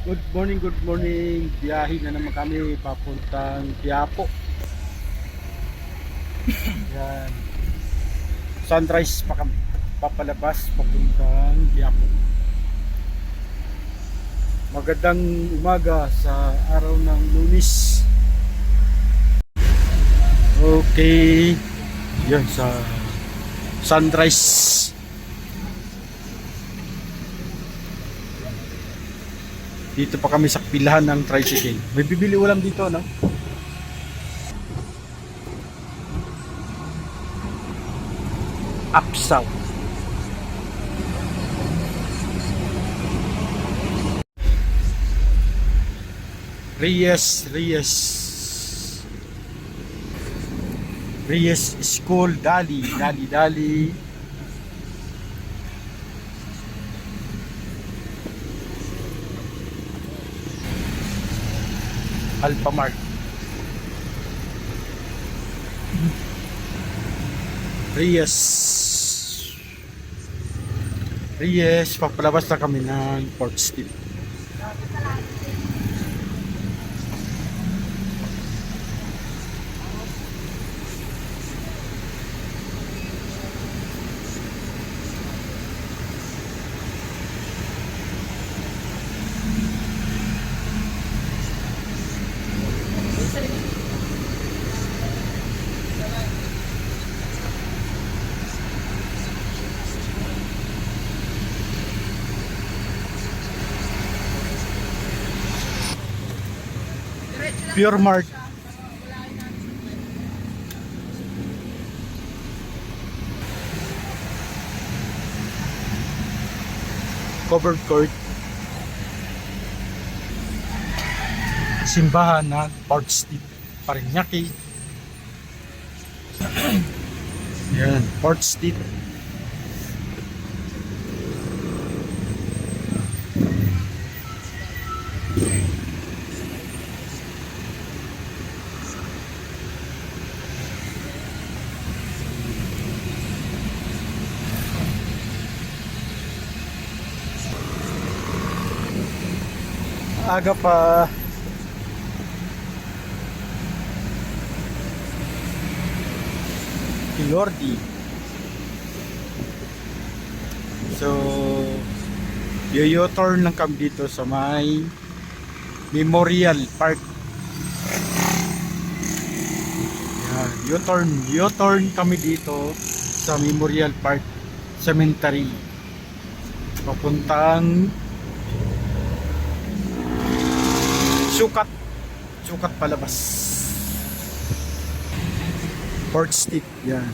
Good morning, good morning. Biyahe na naman kami papuntang Quiapo. Yan. Sunrise pa kami. Papalabas papuntang Quiapo. Magandang umaga sa araw ng Lunes. Okay. Yan sa sunrise. Dito pa kami sa pilahan ng tricycle. May bibili ulam dito, no? Apsaw. Reyes School, Dali. Alphamart. Reyes, papalabas na kami ng Port Steve. Pure Mart. Covered court. Simbahan na Port Steve, Parañaque. Yan, Port Steve. Aga pa. Lordi. So, yo-turn lang kami dito sa may Memorial Park. Yan, yo-turn kami dito sa Memorial Park Cemetery. Papuntang Sukat palabas. Port Steve, yan.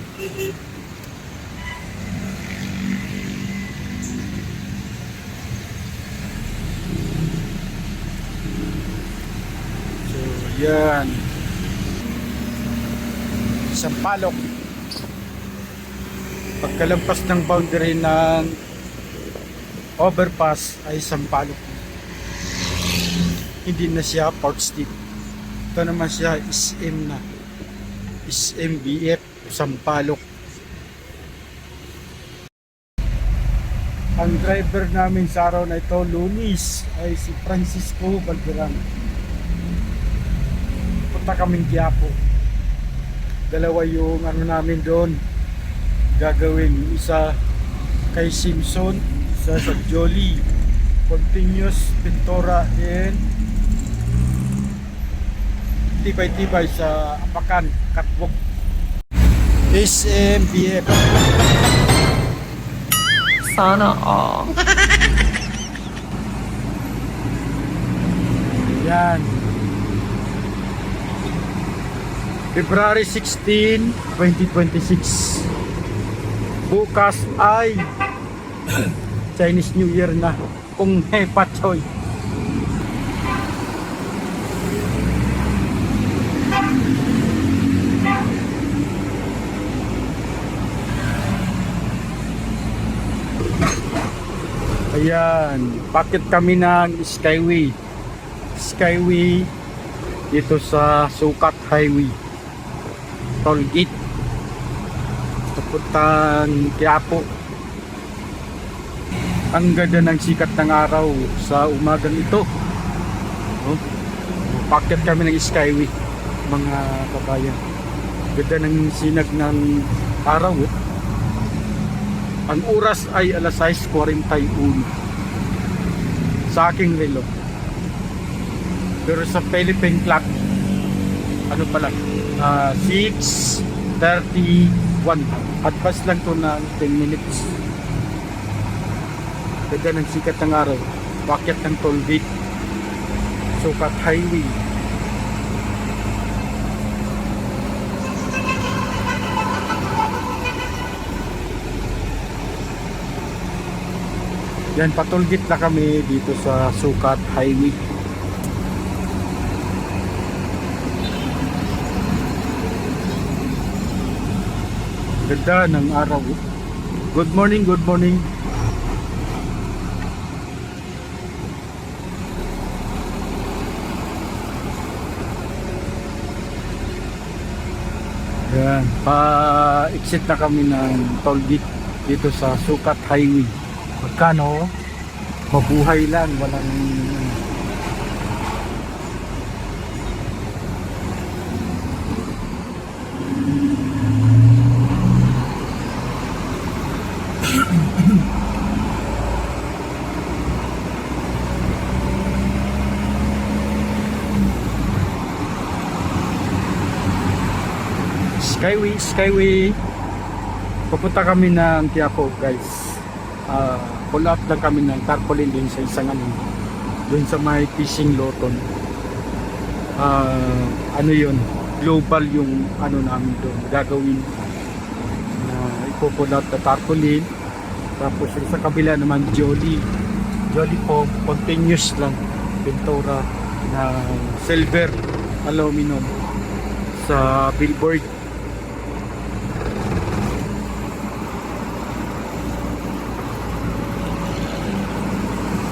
So, yan. Sampaloc. Pagkalampas ng boundary ng overpass ay Sampaloc. Hindi na siya Port Steve. Ito naman siya SM na. SMBF Sampaloc. Ang driver namin sa araw na ito, Lunis, ay si Francisco Valderan. Punta kaming Quiapo. Dalawa yung namin doon gagawin. Isa kay Simpson, isa sa Jolie Continuous Pintora, and tibay-tibay sa Apakan, Catwalk. SMBF. Sana all. Yan. February 16, 2026. Bukas ay Chinese New Year na. Kung Hepachoy. Ayan, bakit kami ng Skyway dito sa Sukat Highway Toll Gate papuntang Quiapo. Ang ganda ng sikat ng araw sa umagang ito. Oh, packet kami ng Skyway, mga kabayan. Ganda ng sinag ng araw. Oh. Ang oras ay alas 6:41 sa aking relo. Pero sa Philippine clock, ano pala, 6:31. Advance lang to na 10 minutes. Ganda ng sikat ng araw. Packet ng toll gate. Sukat highway. Yan, patulgit na kami dito sa Sukat Highway. Ganda ng araw. Good morning, good morning. Yan, pa-exit na kami ng toll gate dito sa Sukat Highway. Magkano? Mabuhay lang, walang Skyway. Pupunta kami ng Quiapo, guys. Pull up lang kami ng tarpaulin din sa isang ano, dun sa may fishing loton. Ano yun, global yung ano namin doon gagawin. Ipo-pull up na tarpaulin. Tapos yung sa kabila naman Jolly po, continuous lang pintura na silver aluminum sa billboard.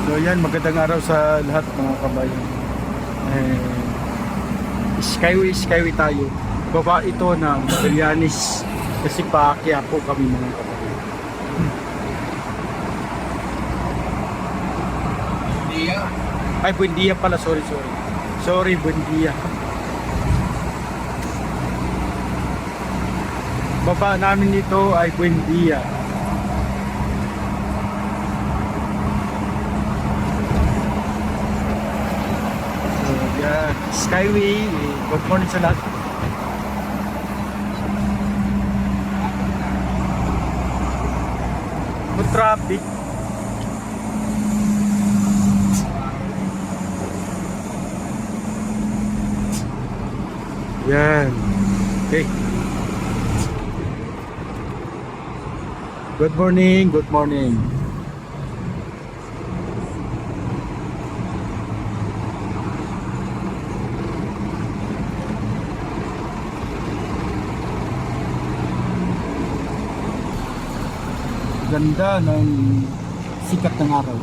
So yan, magandang araw sa lahat mga kabayan. Skyway tayo. Baba ito ng Magallanes kasi pa Quiapo kami mga kabayan. Ay, Buendia pala, sorry, Buendia. Baba namin dito ay Buendia. Skyway, good morning sa lahat. Good traffic. Yan. Okay. Good morning. Ganda ng sikat ng araw.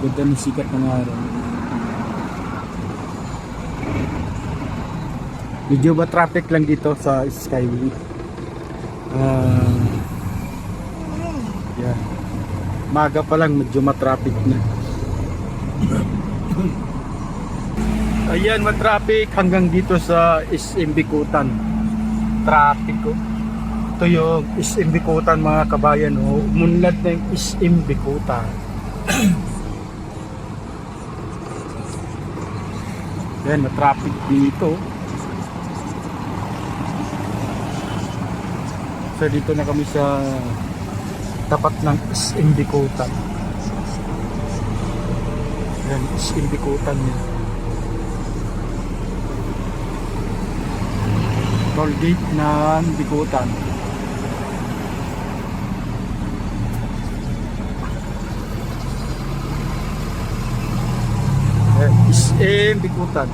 Ganda ng sikat ng araw. Medyo ba traffic lang dito sa Skyway. Yeah. Maga pa lang medyo matraffic na. Ayan, matraffic hanggang dito sa SM Bicutan. Traffic ko. Ito yung SM Bicutan mga kabayan, oh. Umunlad na yung SM Bicutan. Yan, matraffic dito. So dito na kami sa tapat ng SM Bicutan. Yan, SM Bicutan yan. Toll gate ng Bicutan. SM Bicutan.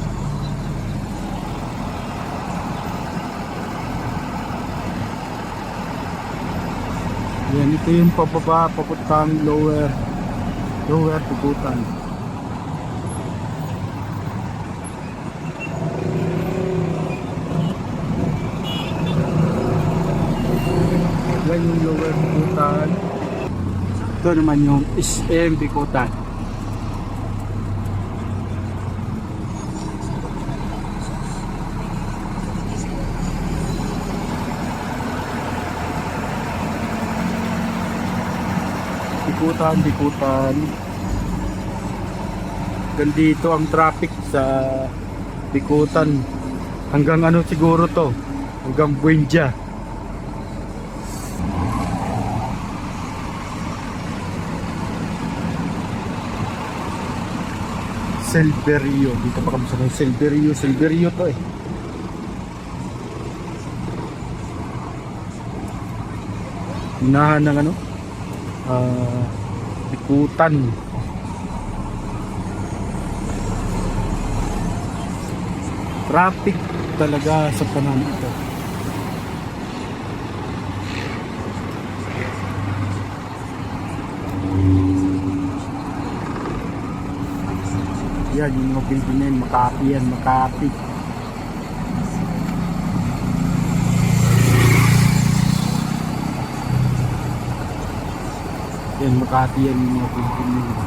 Yan, ito yung pababa, papuntang lower Bicutan. Yan yung lower Bicutan. Ito naman yung SM Bicutan. Bikutan. Gandito ang traffic sa Bikutan. Hanggang ano siguro to? Hanggang Buendia. Silverio. Dito pa kami sa may Silverio. Silverio to eh. Unahan ng ano? Bikutan. Traffic talaga sa panahon ito. Yan, yung mga building na yun, Makati yan, Makati. Yan, Makati yan, yung mga building na yun.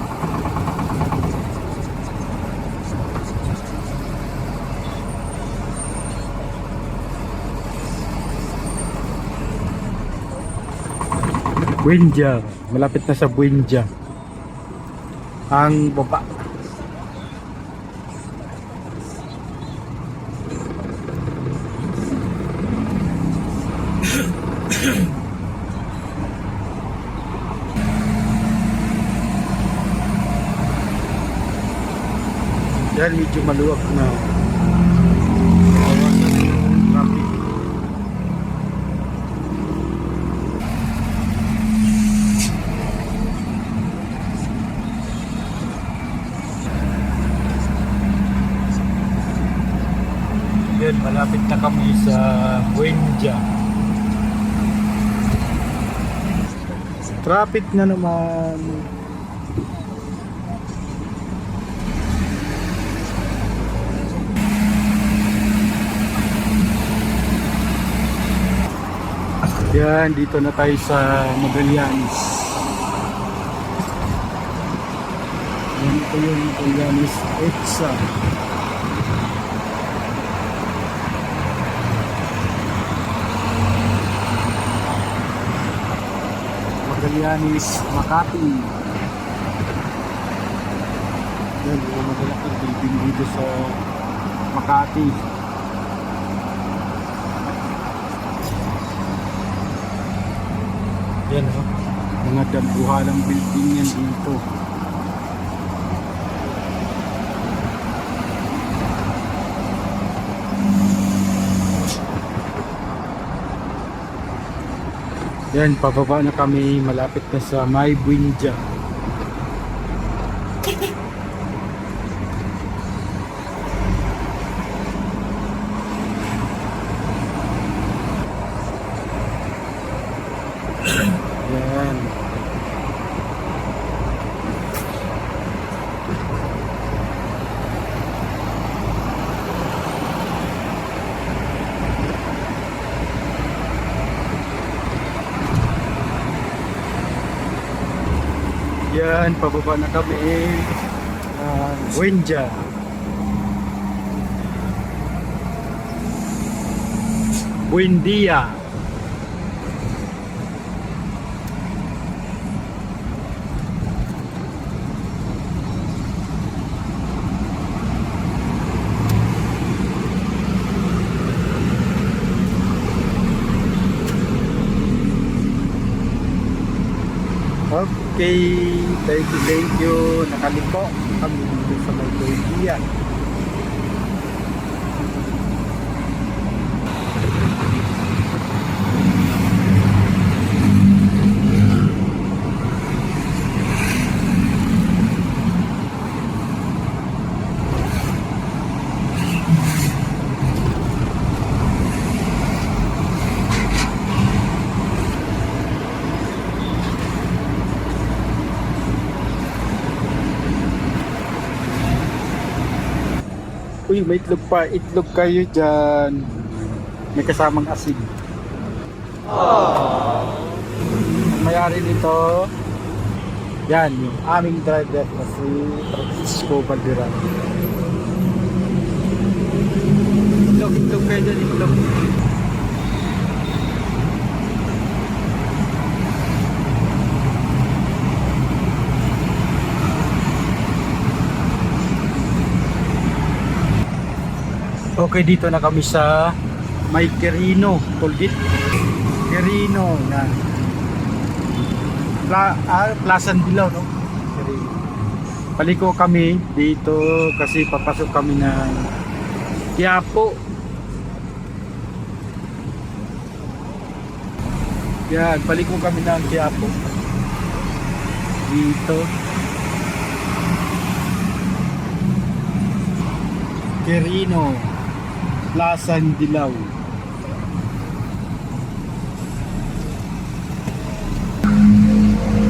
Buendia, malapit na sa Buendia ang baba. Yan, medyo maluwag na. Traffic. Yan, malapit na kami sa Buendia. Traffic na naman. Yan, dito na tayo sa Magallanes. Yan, ito yung Magallanes EDSA. Magallanes, Makati. Yan, yung magalaking building dito sa Makati. Yan o, mga dambuhalang building yan dito. Yan, pababa na kami, malapit na sa May Buendia. Yan. Yan, pababa na kami. Buendia. Buendia. Okay, thank you. Nakaliko kami dito sa may Buendia. Uy, may itlog pa. Itlog kayo dyan. May kasamang asin. Ang mayari nito, yan, yung aming driver na si Francisco Valderan. Itlog kayo dyan, itlog. Okay, dito na kami sa may Quirino, Tolgit. Quirino, yan. Plaza Dilaw, no? Quirino. Paliko kami dito kasi papasok kami ng Quiapo. Yan, paliko kami ng Quiapo. Dito. Quirino, Plaza Dilaw.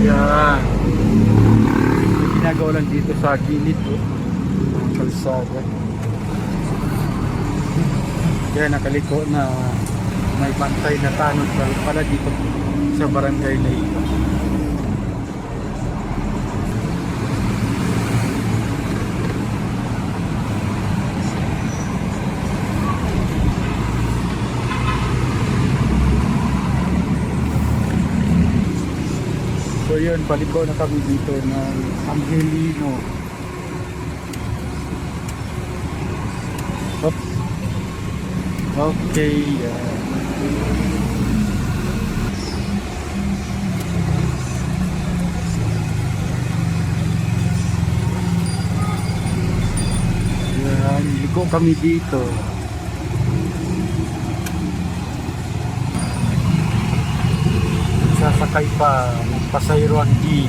Yan. May ginagawa lang dito sa gilid ng kalsada. Kaya nakaliko na may bantay na tanod pala dito sa barangay na ito. So yun, paliko na kami dito ng Angelino. Oops. Okay. Yan, liko kami dito. Sasakay pa pasahero ang jeep.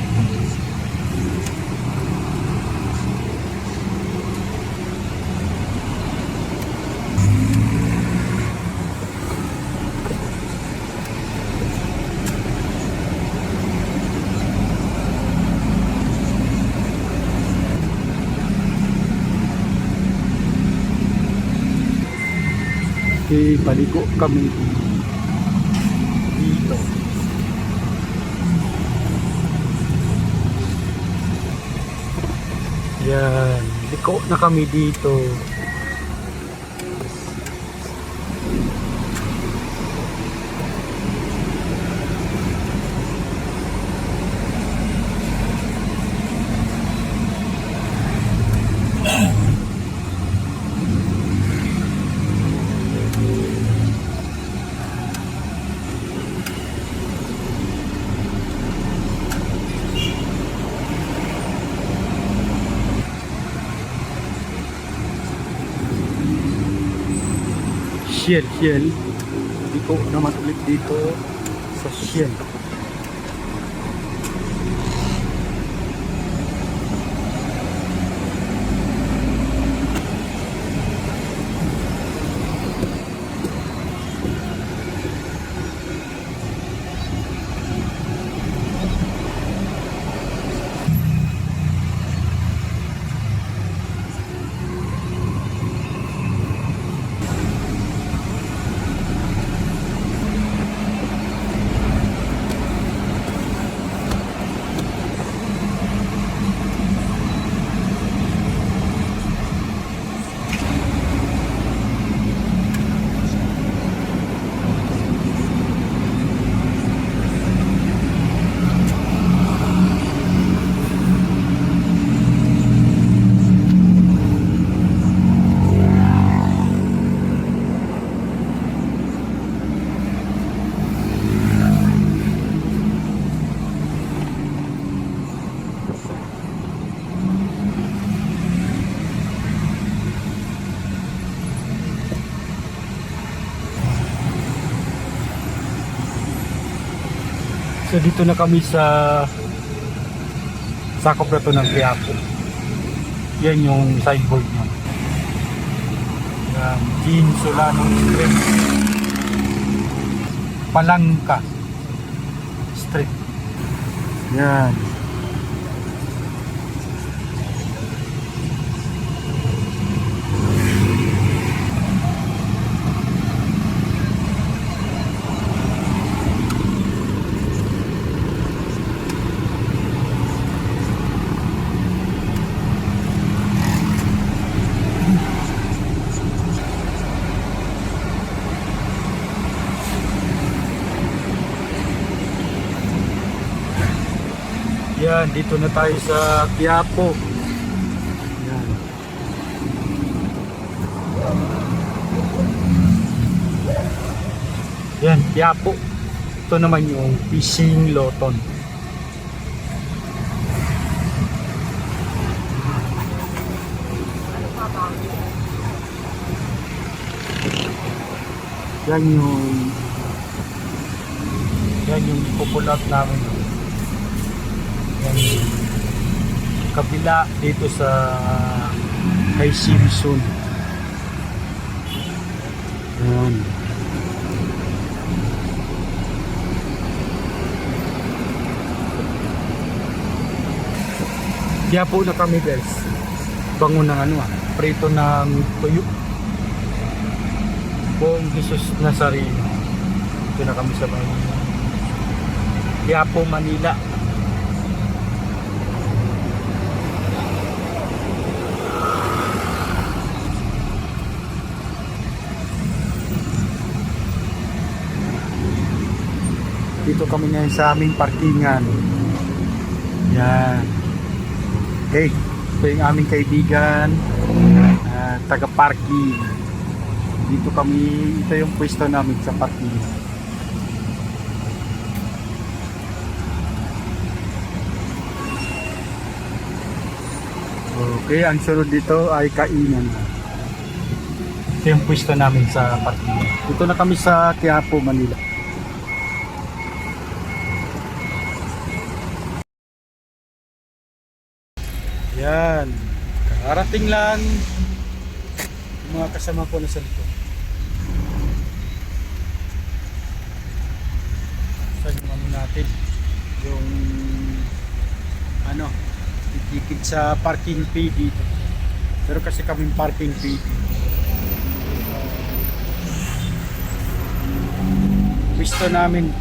Okay, paliko kami dito. Yan, liko na kami dito. Shell. Liko naman ulit dito sa Shell. So dito na kami sa sakop na to ng Quiapo. Yan yung signboard niya. Yan, Jean Solano Street. Palangka Street. Yan. Yan, dito na tayo sa Quiapo. Yan. Yan, Quiapo. Ito naman yung fishing loton. Yan yung pupulat namin. Yan yung kabila dito sa kay Simpson. Yan. Kaya po na kami guys. Bango ng prito ng tuyo. Buong Jesus Nazareno. Ito na kami sa bahay. Kaya po Manila. Dito kami ngayon sa aming parkingan. Yan. Okay, ito yung aming kaibigan, taga-parking. Dito kami, ito yung pwesto namin sa parking. Okay, ang sunod dito ay kainan. Ito yung pwesto namin sa parking. Dito na kami sa Quiapo, Manila. Yan. Karating lang. Yung mga kasama ko na sa likod. Saan yung natin? Yung titikit sa parking fee dito. Pero kasi kaming parking fee. Gusto namin